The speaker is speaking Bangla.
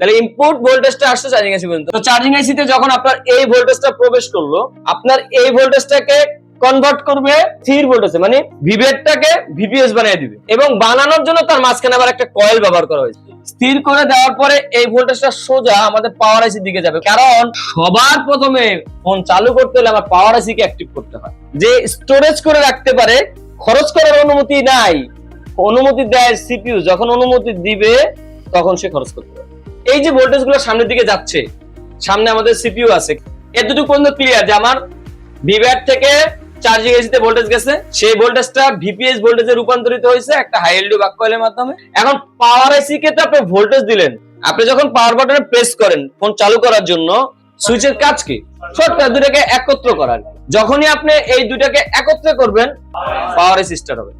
তাহলে ইনপুট ভোল্টেজটা আসছে চার্জিং আইসি পর্যন্ত। তো চার্জিং আইসিতে যখন আপনার এই ভোল্টেজটা প্রবেশ করলো, আপনার এই ভোল্টেজটাকে কনভার্ট করবে স্থির ভোল্টেজে, মানে ভিভেটটাকে ভিপিএস বানিয়ে দিবে। এবং বানানোর জন্য তার মাঝখানে আবার একটা কয়েল ব্যবহার করা হয়েছে। স্থির করে দেওয়ার পরে এই ভোল্টেজটা সোজা আমাদের পাওয়ার আইসির দিকে যাবে, কারণ সবার প্রথমে ফোন চালু করতে হলে আমার পাওয়ার আইসিকে অ্যাক্টিভ করতে হয়। যে স্টোরেজ করে রাখতে পারে, খরচ করার অনুমতি নাই, অনুমতি দেয় সিপিইউ। যখন অনুমতি দিবে তখন সে খরচ করতে পারে। এই যে ভোল্টেজ গুলো সামনের দিকে যাচ্ছে, সামনে আমাদের সিপিইউ আছে, এতটুকু পর্যন্ত ক্লিয়ার যে আমার ভিভ্যাট থেকে চার্জিং এসিতে ভোল্টেজ গেছে, সেই ভোল্টেজটা ভিপিএস ভোল্টেজে রূপান্তরিত হয়েছে একটা হাই এলডি বাক কয়েলের মাধ্যমে। এখন পাওয়ার আইসি কে তো আপনি ভোল্টেজ দিলেন, আপনি যখন পাওয়ার বাটনে প্রেস করেন ফোন চালু করার জন্য, সুইচের কাজ কি? ছোট্ট দুটাকে একত্র করার। যখনই আপনি এই দুটাকে একত্র করবেন, পাওয়ার আইসি স্টার্ট হবে।